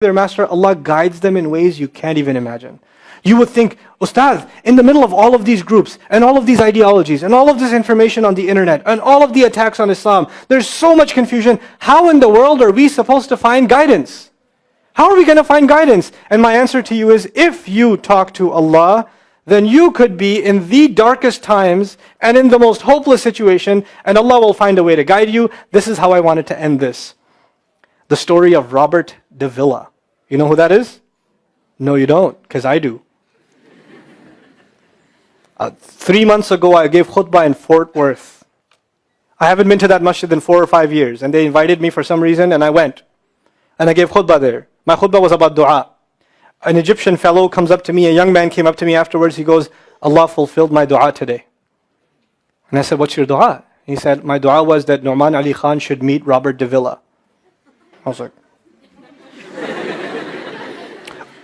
their master, Allah guides them in ways you can't even imagine. You would think, Ustad, in the middle of all of these groups and all of these ideologies and all of this information on the internet and all of the attacks on Islam, there's so much confusion. How in the world are we supposed to find guidance? How are we going to find guidance? And my answer to you is, if you talk to Allah, then you could be in the darkest times and in the most hopeless situation, and Allah will find a way to guide you. This is how I wanted to end this. The story of Robert de Villa. You know who that is? No, you don't, because I do. 3 months ago, I gave khutbah in Fort Worth. I haven't been to that masjid in 4 or 5 years, and they invited me for some reason, and I went. And I gave khutbah there. My khutbah was about dua. An Egyptian fellow comes up to me, a young man came up to me afterwards, he goes, Allah fulfilled my dua today. And I said, what's your dua? He said, my dua was that Nouman Ali Khan should meet Robert de Villa. I was like,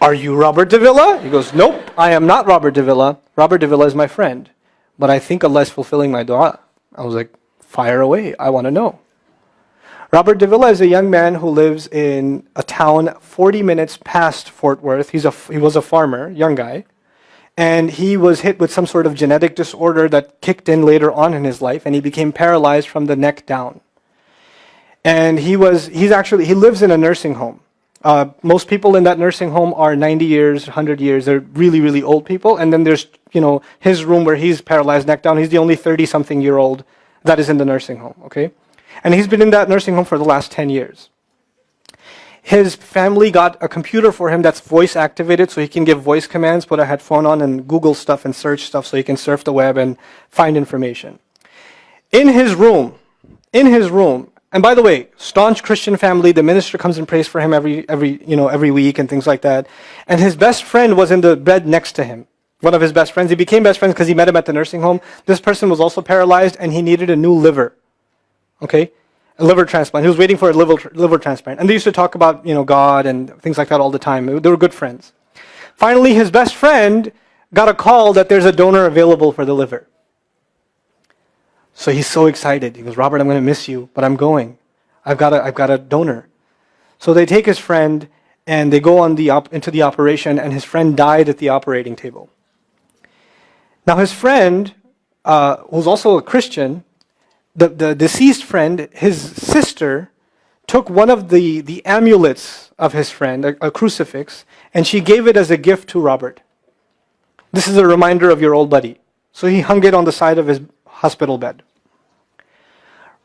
are you Robert de Villa? He goes, nope, I am not Robert de Villa. Robert de Villa is my friend. But I think Allah is fulfilling my dua. I was like, fire away, I want to know. Robert de Villa is a young man who lives in a town 40 minutes past Fort Worth. He was a farmer, young guy. And he was hit with some sort of genetic disorder that kicked in later on in his life, and he became paralyzed from the neck down. And he lives in a nursing home. Most people in that nursing home are 90 years, 100 years. They're really, really old people. And then there's, his room where he's paralyzed neck down. He's the only 30-something-year-old that is in the nursing home, okay? And he's been in that nursing home for the last 10 years. His family got a computer for him that's voice activated, so he can give voice commands, put a headphone on and Google stuff and search stuff so he can surf the web and find information. In his room, and by the way, staunch Christian family, the minister comes and prays for him every week and things like that. And his best friend was in the bed next to him. One of his best friends. He became best friends because he met him at the nursing home. This person was also paralyzed and he needed a new liver. Okay? A liver transplant. He was waiting for a liver transplant. And they used to talk about, God and things like that all the time. They were good friends. Finally, his best friend got a call that there's a donor available for the liver. So he's so excited. He goes, Robert, I'm going to miss you, but I'm going. I've got a donor. So they take his friend and they go into the operation, and his friend died at the operating table. Now his friend, who's also a Christian, the deceased friend, his sister, took one of the amulets of his friend, a crucifix, and she gave it as a gift to Robert. This is a reminder of your old buddy. So he hung it on the side of his hospital bed.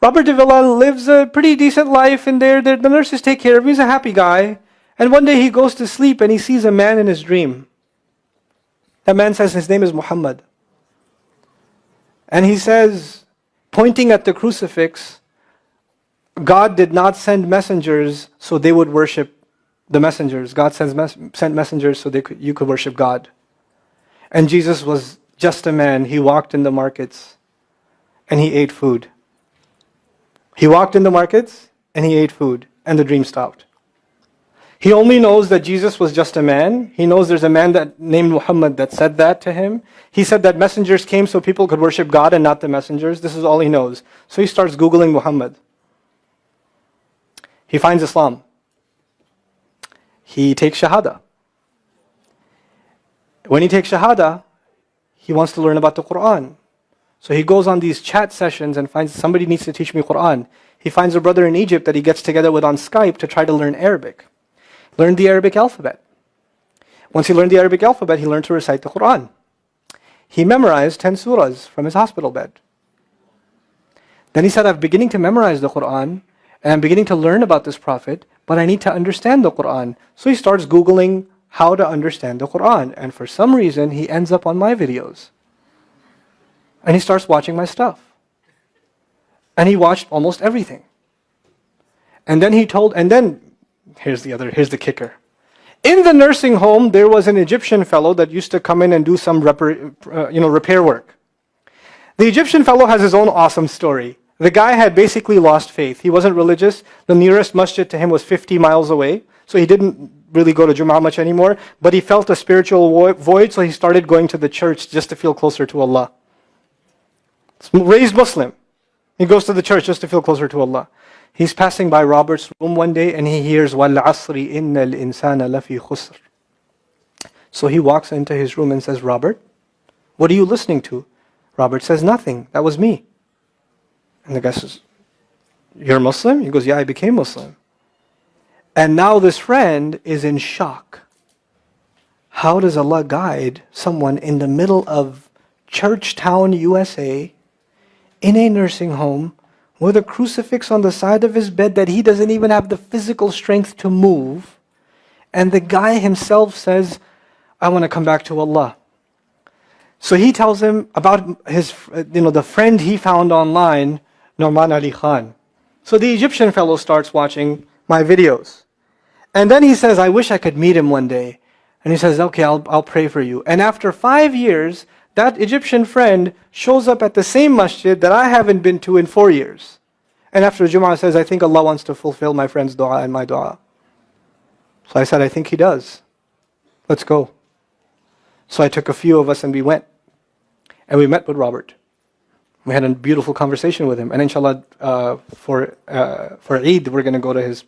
Robert de Villa lives a pretty decent life in there. The nurses take care of him. He's a happy guy. And one day he goes to sleep and he sees a man in his dream. That man says his name is Muhammad. And he says, pointing at the crucifix, God did not send messengers so they would worship the messengers. God sent messengers so you could worship God. And Jesus was just a man. He walked in the markets and he ate food. He walked in the markets and he ate food, and the dream stopped. He only knows that Jesus was just a man. He knows there's a man named Muhammad that said that to him. He said that messengers came so people could worship God and not the messengers. This is all he knows. So he starts Googling Muhammad. He finds Islam. He takes Shahada. When he takes Shahada, he wants to learn about the Quran. So he goes on these chat sessions and finds somebody needs to teach me Quran. He finds a brother in Egypt that he gets together with on Skype to try to learn Arabic. Learn the Arabic alphabet. Once he learned the Arabic alphabet, he learned to recite the Quran. He memorized 10 surahs from his hospital bed. Then he said, I'm beginning to memorize the Quran, and I'm beginning to learn about this prophet, but I need to understand the Quran. So he starts Googling how to understand the Quran. And for some reason, he ends up on my videos. And he starts watching my stuff. And he watched almost everything. And then here's the kicker. In the nursing home, there was an Egyptian fellow that used to come in and do some repair work. The Egyptian fellow has his own awesome story. The guy had basically lost faith. He wasn't religious. The nearest masjid to him was 50 miles away. So he didn't really go to Jum'ah much anymore. But he felt a spiritual void, so he started going to the church just to feel closer to Allah. Raised Muslim. He goes to the church just to feel closer to Allah. He's passing by Robert's room one day and he hears وَالْعَصْرِ إِنَّ الْإِنسَانَ لَفِي خُسْرٍ. So he walks into his room and says, Robert, what are you listening to? Robert says, nothing. That was me. And the guy says, you're Muslim? He goes, yeah, I became Muslim. And now this friend is in shock. How does Allah guide someone in the middle of Churchtown, USA, in a nursing home, with a crucifix on the side of his bed that he doesn't even have the physical strength to move, and the guy himself says, I want to come back to Allah. So he tells him about his, the friend he found online, Nouman Ali Khan. So the Egyptian fellow starts watching my videos. And then he says, I wish I could meet him one day. And he says, okay, I'll pray for you. And after 5 years, that Egyptian friend shows up at the same masjid that I haven't been to in 4 years. And after Jum'ah says, I think Allah wants to fulfill my friend's dua and my dua. So I said, I think He does. Let's go. So I took a few of us and we went. And we met with Robert. We had a beautiful conversation with him. And inshallah, for Eid, we're going to go to his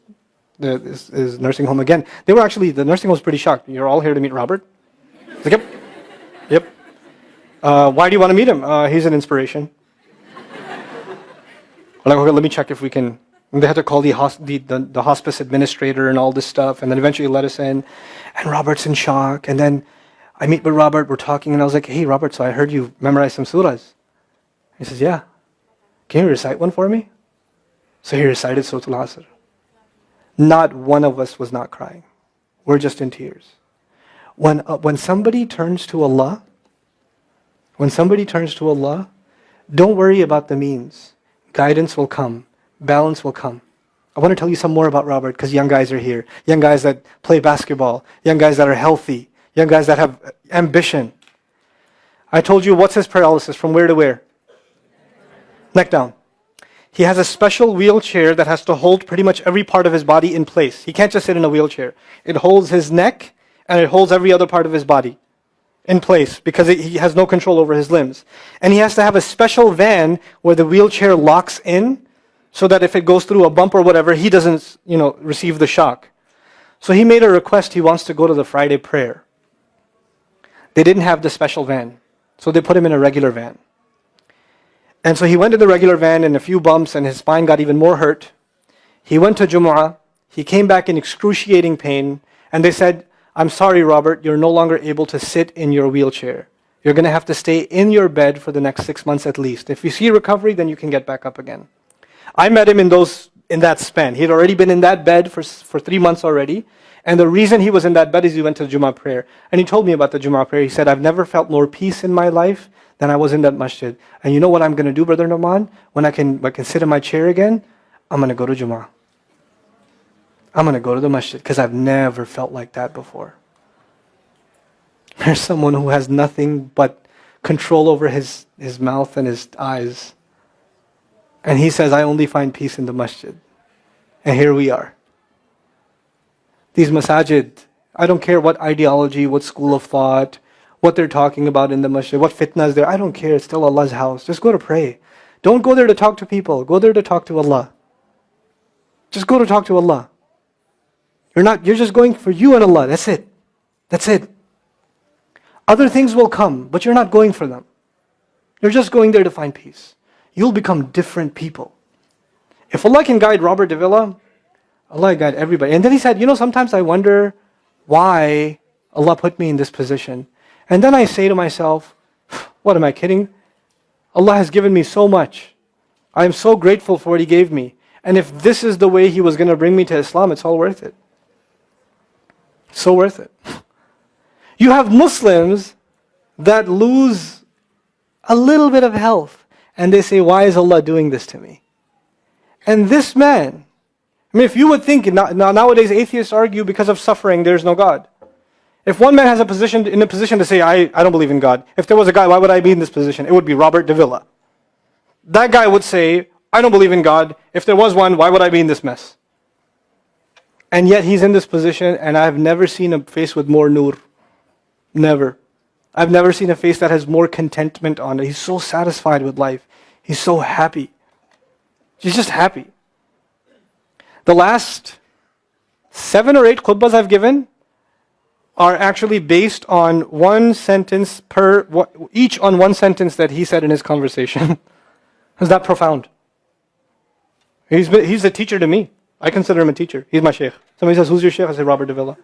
nursing home again. The nursing home was pretty shocked. You're all here to meet Robert? He's like, yep. Why do you want to meet him? He's an inspiration. I'm like, okay, let me check if we can. And they had to call the hospice administrator and all this stuff, and then eventually let us in. And Robert's in shock. And then I meet with Robert, we're talking, and I was like, hey Robert, so I heard you memorize some surahs. He says, yeah. Can you recite one for me? So he recited Surah Al-Asr. Not one of us was not crying. We're just in tears. When somebody turns to Allah, don't worry about the means. Guidance will come. Balance will come. I want to tell you some more about Robert because young guys are here. Young guys that play basketball. Young guys that are healthy. Young guys that have ambition. I told you what's his paralysis, from where to where? Neck down. He has a special wheelchair that has to hold pretty much every part of his body in place. He can't just sit in a wheelchair. It holds his neck and it holds every other part of his body in place because he has no control over his limbs. And he has to have a special van where the wheelchair locks in so that if it goes through a bump or whatever, he doesn't, receive the shock. So he made a request. He wants to go to the Friday prayer. They didn't have the special van, so they put him in a regular van. And so he went to the regular van and a few bumps and his spine got even more hurt. He went to Jumu'ah. He came back in excruciating pain. And they said, I'm sorry, Robert, you're no longer able to sit in your wheelchair. You're going to have to stay in your bed for the next 6 months at least. If you see recovery, then you can get back up again. I met him in that span. He had already been in that bed for 3 months already. And the reason he was in that bed is he went to the Jumu'ah prayer. And he told me about the Jumu'ah prayer. He said, I've never felt more peace in my life than I was in that masjid. And you know what I'm going to do, Brother Nouman? When I can sit in my chair again, I'm going to go to Jumu'ah. I'm going to go to the masjid because I've never felt like that before. There's someone who has nothing but control over his mouth and his eyes. And he says, I only find peace in the masjid. And here we are. These masajid, I don't care what ideology, what school of thought, what they're talking about in the masjid, what fitna is there. I don't care. It's still Allah's house. Just go to pray. Don't go there to talk to people. Go there to talk to Allah. Just go to talk to Allah. You're just going for you and Allah. That's it. That's it. Other things will come, but you're not going for them. You're just going there to find peace. You'll become different people. If Allah can guide Robert Davila, Allah guide everybody. And then he said, sometimes I wonder why Allah put me in this position. And then I say to myself, what am I kidding? Allah has given me so much. I am so grateful for what He gave me. And if this is the way He was going to bring me to Islam, it's all worth it. So worth it. You have Muslims that lose a little bit of health. And they say, why is Allah doing this to me? And this man, if you would think, nowadays atheists argue because of suffering, there's no God. If one man has in a position to say, I don't believe in God. If there was a guy, why would I be in this position? It would be Robert Davila. That guy would say, I don't believe in God. If there was one, why would I be in this mess? And yet he's in this position, and I've never seen a face with more nur. Never. I've never seen a face that has more contentment on it. He's so satisfied with life. He's so happy. He's just happy. The last 7 or 8 khutbahs I've given are actually based on one sentence each on one sentence that he said in his conversation. Is that profound? He's a teacher to me. I consider him a teacher. He's my sheikh. Somebody says, who's your sheikh? I say, Robert Davila.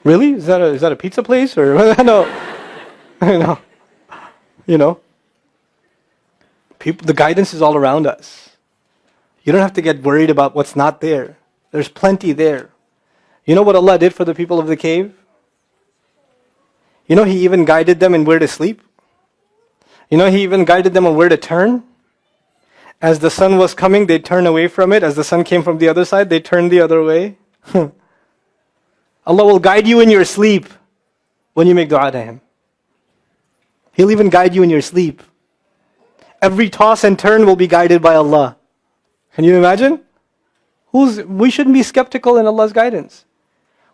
Really? Is that a pizza place? Or no. No. You know. The guidance is all around us. You don't have to get worried about what's not there. There's plenty there. You know what Allah did for the people of the cave? You know He even guided them in where to sleep. You know He even guided them on where to turn. As the sun was coming, they'd turn away from it. As the sun came from the other side, they'd turn the other way. Allah will guide you in your sleep when you make dua to Him. He'll even guide you in your sleep. Every toss and turn will be guided by Allah. Can you imagine? We shouldn't be skeptical in Allah's guidance.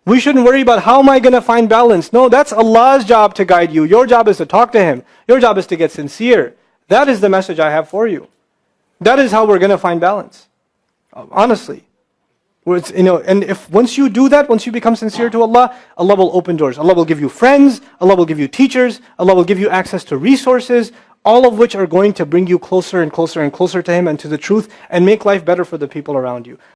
We shouldn't worry about how am I going to find balance. No, that's Allah's job to guide you. Your job is to talk to Him. Your job is to get sincere. That is the message I have for you. That is how we're going to find balance. Honestly. And if once you do that, once you become sincere to Allah, Allah will open doors. Allah will give you friends. Allah will give you teachers. Allah will give you access to resources, all of which are going to bring you closer and closer and closer to Him and to the truth and make life better for the people around you.